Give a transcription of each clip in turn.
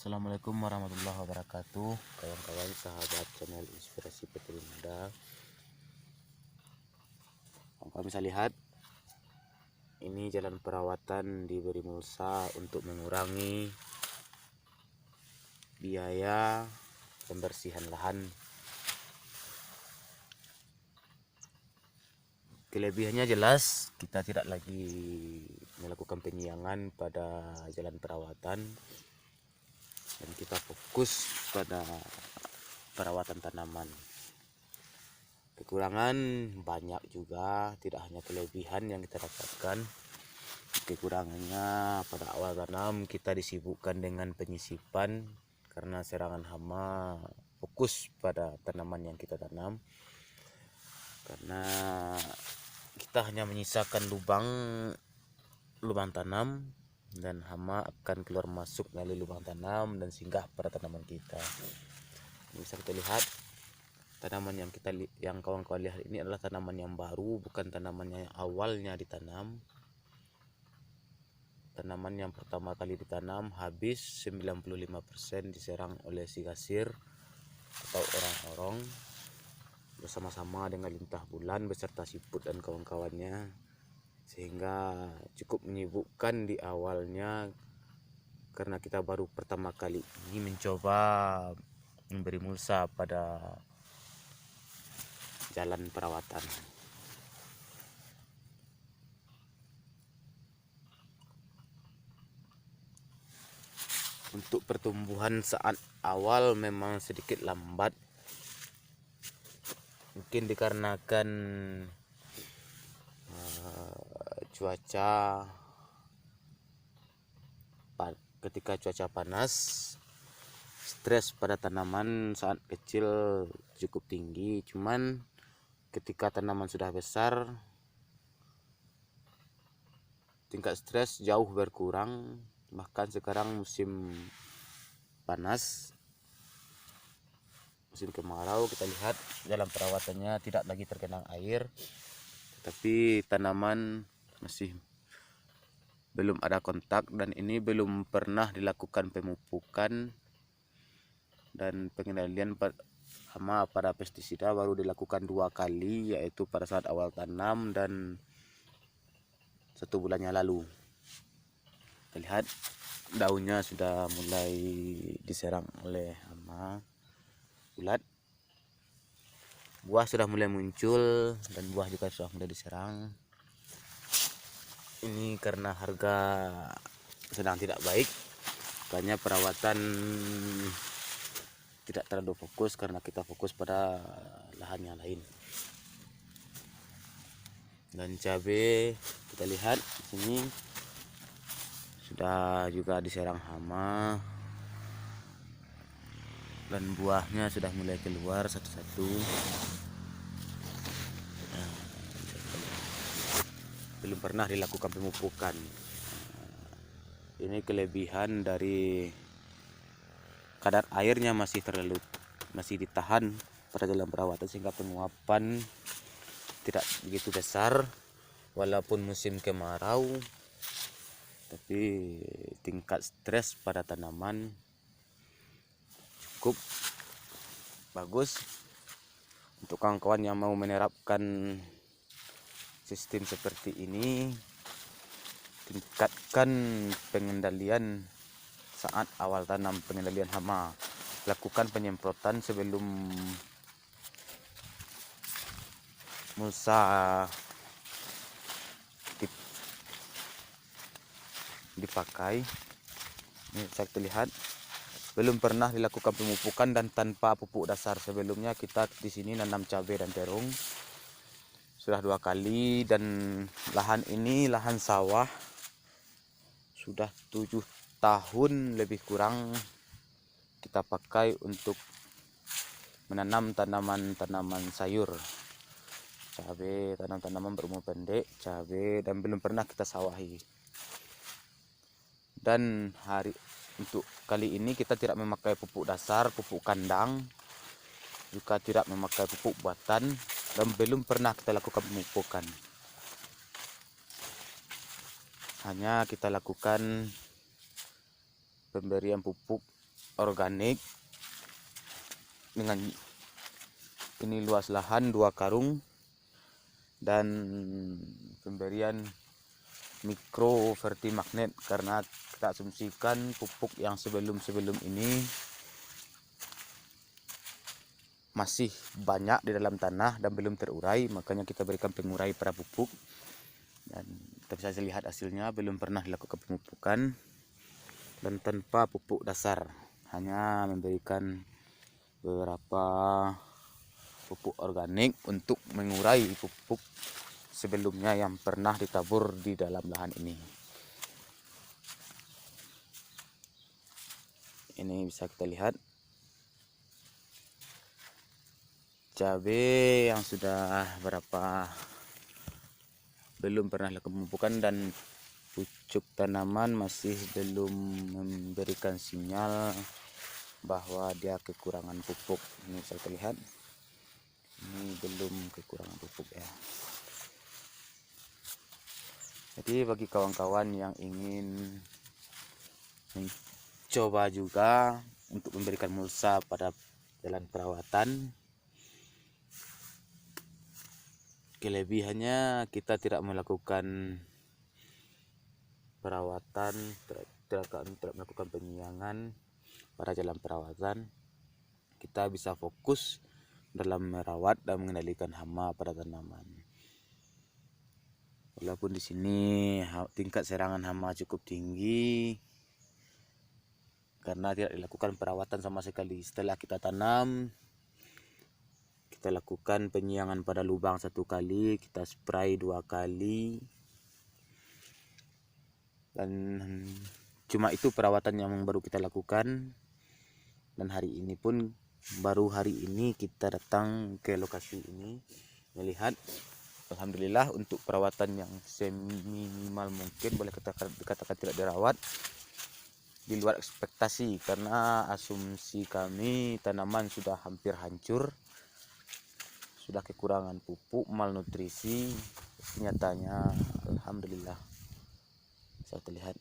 Assalamualaikum warahmatullahi wabarakatuh, kawan-kawan sahabat channel Inspirasi Petani Muda. Kawan bisa lihat ini jalan perawatan diberi mulsa untuk mengurangi biaya pembersihan lahan. Kelebihannya jelas, kita tidak lagi melakukan penyiangan pada jalan perawatan dan kita fokus pada perawatan tanaman. Kekurangan banyak juga, tidak hanya kelebihan yang kita dapatkan. Kekurangannya pada awal tanam kita disibukkan dengan penyisipan karena serangan hama fokus pada tanaman yang kita tanam, karena kita hanya menyisakan lubang tanam dan hama akan keluar masuk melalui lubang tanam dan singgah pada tanaman kita. Bisa kita lihat tanaman yang kawan-kawan lihat ini adalah tanaman yang baru, bukan tanaman yang awalnya ditanam. Tanaman yang pertama kali ditanam habis 95% diserang oleh si gasir atau orang-orang bersama-sama dengan lintah bulan beserta siput dan kawan-kawannya, sehingga cukup menyibukkan di awalnya karena kita baru pertama kali ini mencoba memberi mulsa pada jalan perawatan. Untuk pertumbuhan saat awal memang sedikit lambat, mungkin dikarenakan cuaca. Ketika cuaca panas, stres pada tanaman saat kecil cukup tinggi. Cuman ketika tanaman sudah besar, tingkat stres jauh berkurang. Bahkan sekarang musim panas, musim kemarau, kita lihat dalam perawatannya tidak lagi tergenang air, tapi tanaman masih belum ada kontak, dan ini belum pernah dilakukan pemupukan dan pengendalian hama pada pestisida baru dilakukan 2 kali, yaitu pada saat awal tanam dan 1 bulannya lalu. Kita lihat daunnya sudah mulai diserang oleh hama ulat, buah sudah mulai muncul dan buah juga sudah mulai diserang. Ini karena harga sedang tidak baik, makanya perawatan tidak terlalu fokus karena kita fokus pada lahan yang lain. Dan cabai kita lihat di sini sudah juga diserang hama dan buahnya sudah mulai keluar satu-satu. Belum pernah dilakukan pemupukan. Ini kelebihan dari kadar airnya masih ditahan pada dalam perawatan, sehingga penguapan tidak begitu besar walaupun musim kemarau, tapi tingkat stres pada tanaman cukup bagus. Untuk kawan-kawan yang mau menerapkan sistem seperti ini, tingkatkan pengendalian saat awal tanam, pengendalian hama. Lakukan penyemprotan sebelum mulsa dipakai. Ini bisa kita lihat belum pernah dilakukan pemupukan dan tanpa pupuk dasar. Sebelumnya kita di sini nanam cabai dan terung sudah 2 kali, dan lahan ini lahan sawah sudah 7 tahun lebih kurang kita pakai untuk menanam tanaman sayur, cabai, tanaman berumur pendek, cabai, dan belum pernah kita sawahi. Dan untuk kali ini kita tidak memakai pupuk dasar, pupuk kandang, juga tidak memakai pupuk buatan, dan belum pernah kita lakukan pemupukan. Hanya kita lakukan pemberian pupuk organik dengan ini luas lahan 2 karung, dan pemberian mikro vertimagnet karena kita asumsikan pupuk yang sebelum ini masih banyak di dalam tanah dan belum terurai, makanya kita berikan pengurai pada pupuk. Dan kita bisa lihat hasilnya, belum pernah dilakukan pemupukan dan tanpa pupuk dasar, hanya memberikan beberapa pupuk organik untuk mengurai pupuk sebelumnya yang pernah ditabur di dalam lahan ini. Ini bisa kita lihat cabai yang sudah belum pernah dilakukan pemupukan, dan pucuk tanaman masih belum memberikan sinyal bahwa dia kekurangan pupuk. Ini bisa kita lihat, ini belum kekurangan pupuk ya. Jadi bagi kawan-kawan yang ingin mencoba juga untuk memberikan mulsa pada jalan perawatan, kelebihannya kita tidak melakukan perawatan, tidak melakukan penyiangan pada jalan perawatan. Kita bisa fokus dalam merawat dan mengendalikan hama pada tanaman. Walaupun di sini tingkat serangan hama cukup tinggi karena tidak dilakukan perawatan sama sekali. Setelah kita tanam, kita lakukan penyiangan pada lubang 1 kali, kita spray 2 kali, dan cuma itu perawatan yang baru kita lakukan. Dan baru hari ini kita datang ke lokasi ini melihat, alhamdulillah untuk perawatan yang seminimal mungkin, boleh dikatakan tidak dirawat, di luar ekspektasi, karena asumsi kami tanaman sudah hampir hancur, sudah kekurangan pupuk, malnutrisi. Nyatanya alhamdulillah bisa terlihat.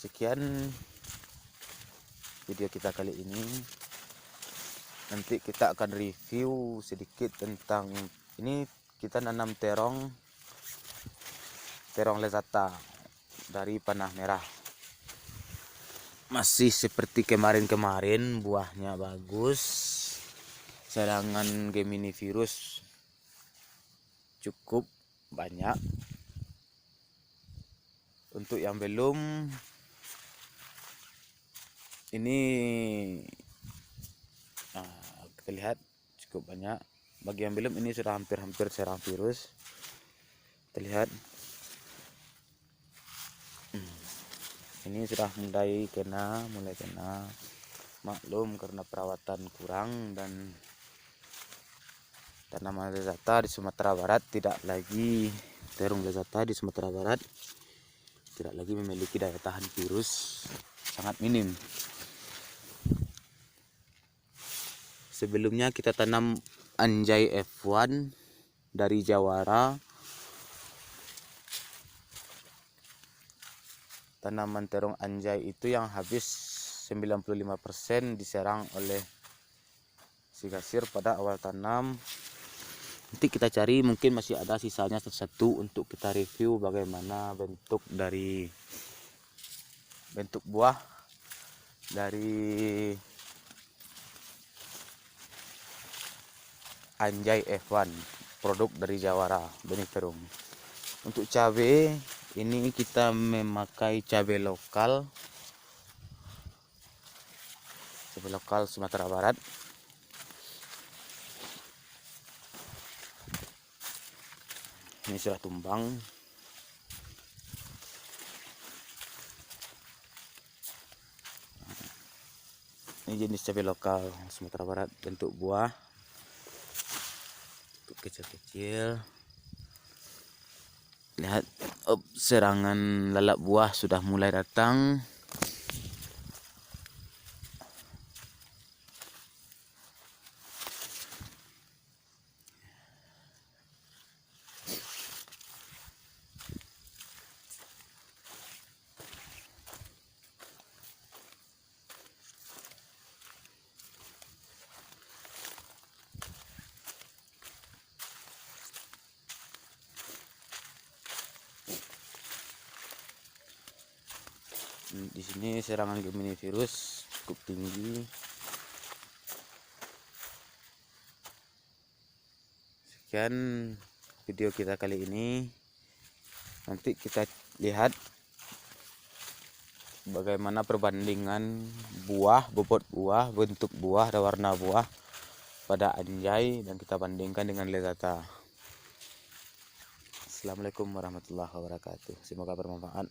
Sekian video kita kali ini. Nanti kita akan review sedikit tentang ini. Kita nanam terong lezata dari panah merah. Masih seperti kemarin-kemarin, buahnya bagus. Serangan Gemini virus cukup banyak. Untuk yang belum, ini kita lihat cukup banyak. Bagi yang belum, ini sudah hampir serang virus. Kita lihat ini sudah mulai kena. Maklum karena perawatan kurang, dan tanaman lezata di Sumatera Barat terong lezata di Sumatera Barat tidak lagi memiliki daya tahan virus, sangat minim. Sebelumnya kita tanam Anjay F1 dari Jawara. Tanaman terong Anjay itu yang habis 95% diserang oleh sigasir pada awal tanam. Nanti kita cari, mungkin masih ada sisanya satu untuk kita review bagaimana bentuk buah dari Anjay F1, produk dari Jawara, benih terung. Untuk cabai, ini kita memakai cabai lokal Sumatera Barat. Ini sudah tumbang. Ini jenis cabai lokal Sumatera Barat. Bentuk buah kecil-kecil. Lihat serangan lalat buah sudah mulai datang. Di sini serangan Gemini virus cukup tinggi. Sekian video kita kali ini. Nanti kita lihat bagaimana perbandingan buah, bobot buah, bentuk buah, dan warna buah pada anjay, dan kita bandingkan dengan lezata. Assalamualaikum warahmatullahi wabarakatuh. Semoga bermanfaat.